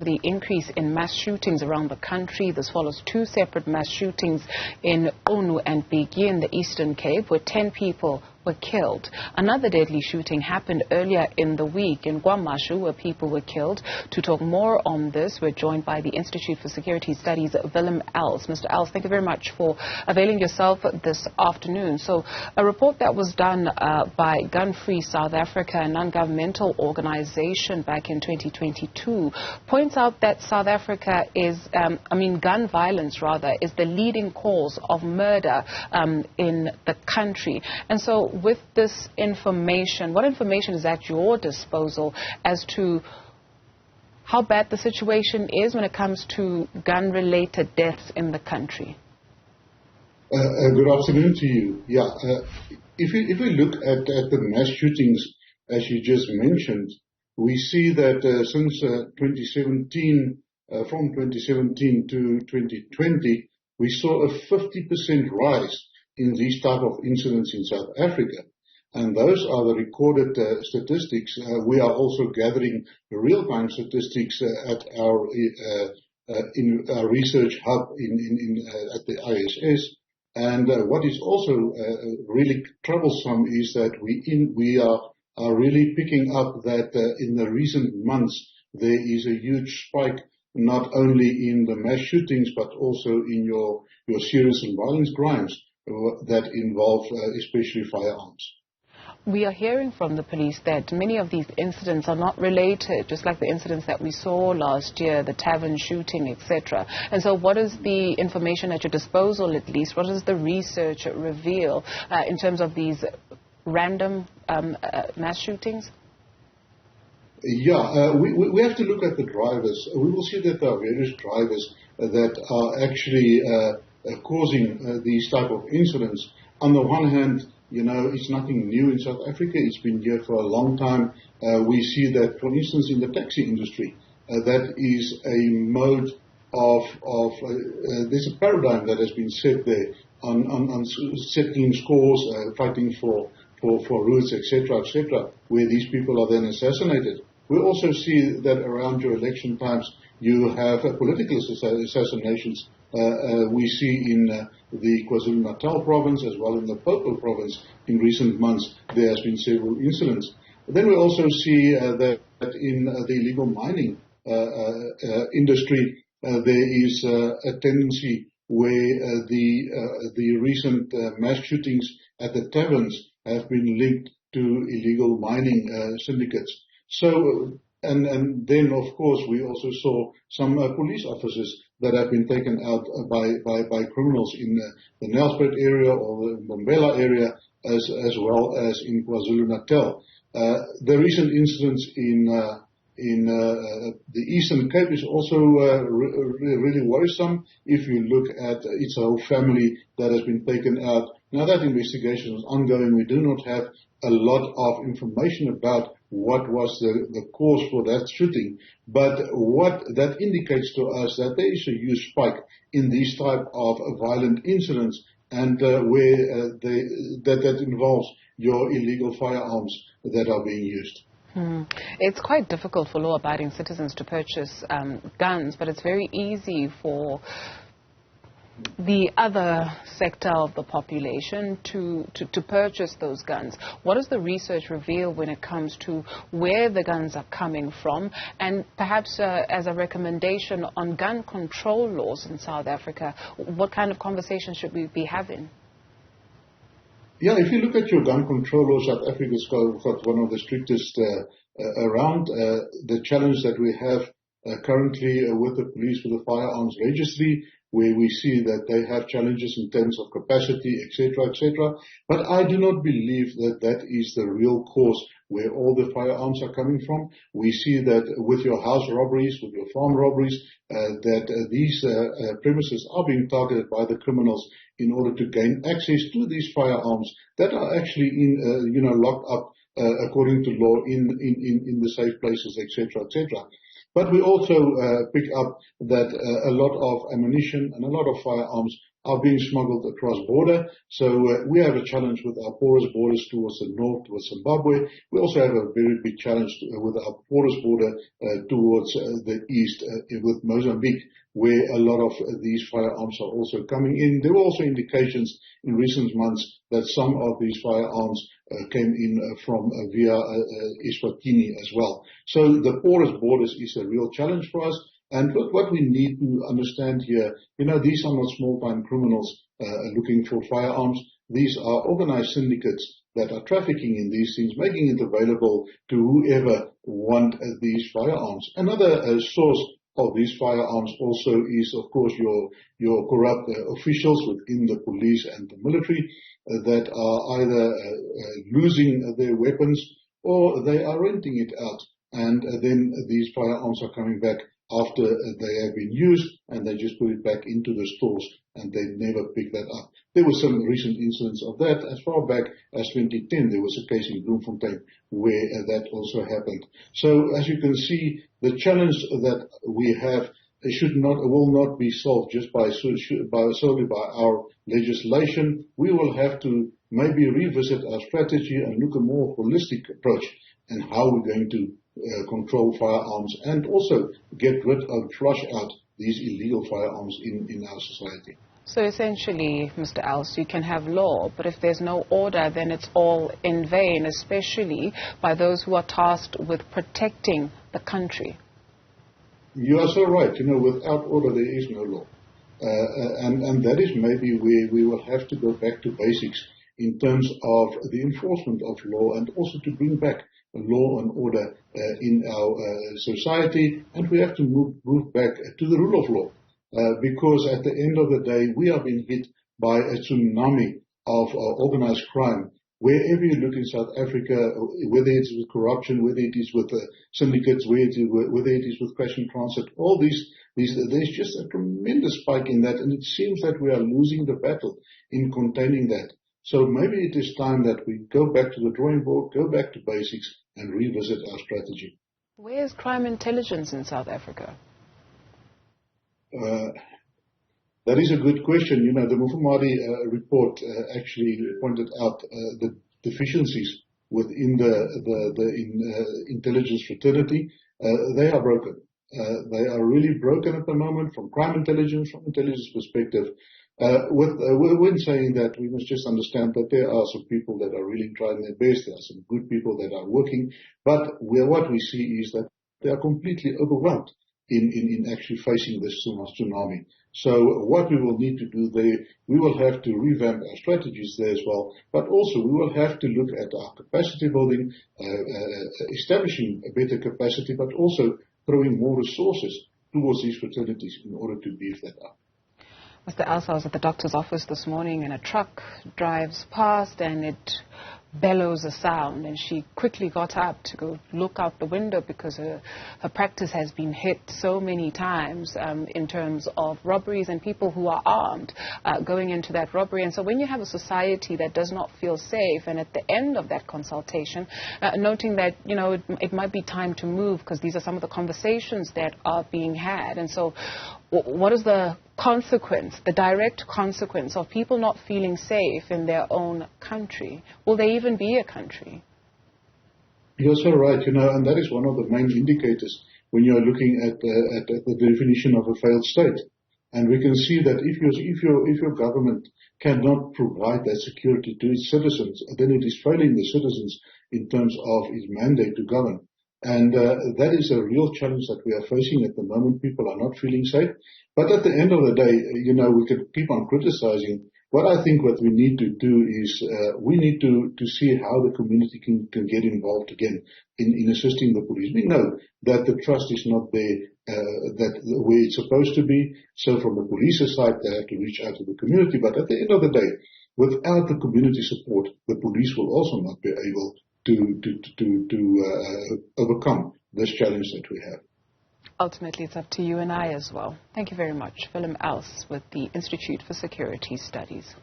The increase in mass shootings around the country. This follows two separate mass shootings in Qunu and Bityi in the Eastern Cape, where 10 people were killed. Another deadly shooting happened earlier in the week in KwaMashu, where people were killed. To talk more on this, we're joined by the Institute for Security Studies Willem Els. Mr. Els, thank you very much for availing yourself this afternoon. So, a report that was done by Gun Free South Africa, a non-governmental organization, back in 2022, points out that South Africa is, gun violence rather, is the leading cause of murder in the country. And so, with this information, what information is at your disposal as to how bad the situation is when it comes to gun-related deaths in the country? Good afternoon to you. Yeah, if we look at the mass shootings, as you just mentioned, we see that since 2017, from 2017 to 2020, we saw a 50% rise in these type of incidents in South Africa. And those are the recorded statistics. We are also gathering real-time statistics at our in our research hub at the ISS. And what is also really troublesome is that we are really picking up that in the recent months there is a huge spike, not only in the mass shootings but also in your serious and violent crimes that involve especially firearms. We are hearing from the police that many of these incidents are not related, just like the incidents that we saw last year, the tavern shooting, etc. And so what is the information at your disposal, at least? What does the research reveal in terms of these random mass shootings? Yeah, we have to look at the drivers. We will see that there are various drivers that are actually causing these type of incidents. On the one hand, you know, it's nothing new in South Africa. It's been here for a long time. We see that, for instance, in the taxi industry, that is a mode of there's a paradigm that has been set there on settling scores, fighting for routes, etc., where these people are then assassinated. We also see that around your election times, you have political assassinations. We see in the KwaZulu-Natal province as well in the Purple province in recent months there has been several incidents. Then we also see that in the illegal mining industry there is a tendency where the recent mass shootings at the taverns have been linked to illegal mining syndicates. So, and then of course we also saw some police officers that have been taken out by criminals in the Nelspruit area or the Mbombela area as well as in KwaZulu-Natal. The recent incidents in the Eastern Cape is also really worrisome. If you look at it's a whole family that has been taken out. Now that investigation is ongoing. We do not have a lot of information about what was the cause for that shooting, but what that indicates to us that there is a huge spike in these type of violent incidents, and where that involves your illegal firearms that are being used. It's quite difficult for law-abiding citizens to purchase guns, but it's very easy for the other sector of the population to purchase those guns. What does the research reveal when it comes to where the guns are coming from, and perhaps as a recommendation on gun control laws in South Africa, what kind of conversation should we be having? Yeah, if you look at your gun control laws, South Africa's got one of the strictest around. The challenge that we have currently with the police with the firearms registry, where we see that they have challenges in terms of capacity, etc. But I do not believe that that is the real cause where all the firearms are coming from. We see that with your house robberies, with your farm robberies, that these premises are being targeted by the criminals in order to gain access to these firearms that are actually locked up according to law in the safe places, etc. But we also pick up that a lot of ammunition and a lot of firearms are being smuggled across border. So we have a challenge with our porous borders towards the north, with Zimbabwe. We also have a very big challenge with our porous border towards the east with Mozambique, where a lot of these firearms are also coming in. There were also indications in recent months that some of these firearms came in from via Eswatini as well. So the porous borders is a real challenge for us. And what we need to understand here, these are not small-time criminals looking for firearms. These are organized syndicates that are trafficking in these things, making it available to whoever want these firearms. Another source of these firearms also is, of course, your corrupt officials within the police and the military that are either losing their weapons or they are renting it out. And then these firearms are coming back after they have been used, and they just put it back into the stores, and they never pick that up. There were some recent incidents of that. As far back as 2010, there was a case in Bloemfontein where that also happened. So as you can see, the challenge that we have will not be solved just solely by our legislation. We will have to maybe revisit our strategy and look at a more holistic approach and how we're going to control firearms and also get rid of, flush out these illegal firearms in our society. So essentially, Mr. Els, you can have law, but if there's no order, then it's all in vain, especially by those who are tasked with protecting the country. You are so right. Without order, there is no law. And that is maybe where we will have to go back to basics in terms of the enforcement of law and also to bring back law and order in our society. And we have to move back to the rule of law because at the end of the day, we are being hit by a tsunami of organized crime. Wherever you look in South Africa, whether it is with corruption, whether it is with syndicates, whether it is with crash and transit, all these, there's just a tremendous spike in that, and it seems that we are losing the battle in containing that. So maybe it is time that we go back to the drawing board, go back to basics, and revisit our strategy. Where is crime intelligence in South Africa? That is a good question. The Mufamadi report actually pointed out the deficiencies within the intelligence fraternity. They are broken. They are really broken at the moment from crime intelligence, from intelligence perspective. When saying that, we must just understand that there are some people that are really trying their best. There are some good people that are working. But what we see is that they are completely overwhelmed in actually facing this tsunami. So what we will need to do there, we will have to revamp our strategies there as well, but also we will have to look at our capacity building, establishing a better capacity, but also throwing more resources towards these fraternities in order to beef that up. Mr. Els, I was at the doctor's office this morning and a truck drives past and it bellows a sound, and she quickly got up to go look out the window because her practice has been hit so many times in terms of robberies and people who are armed going into that robbery. And so when you have a society that does not feel safe, and at the end of that consultation, noting that, it might be time to move because these are some of the conversations that are being had. And so what is the consequence, the direct consequence of people not feeling safe in their own country? Will they even be a country? You're so right, and that is one of the main indicators when you are looking at the definition of a failed state. And we can see that if your government cannot provide that security to its citizens, then it is failing the citizens in terms of its mandate to govern. And that is a real challenge that we are facing at the moment. People are not feeling safe. But at the end of the day, we could keep on criticizing. What I think what we need to do is we need to see how the community can get involved again in assisting the police. We know that the trust is not there that where it's supposed to be. So from the police's side, they have to reach out to the community. But at the end of the day, without the community support, the police will also not be able to overcome this challenge that we have. Ultimately, it's up to you and I as well. Thank you very much. Willem Els with the Institute for Security Studies.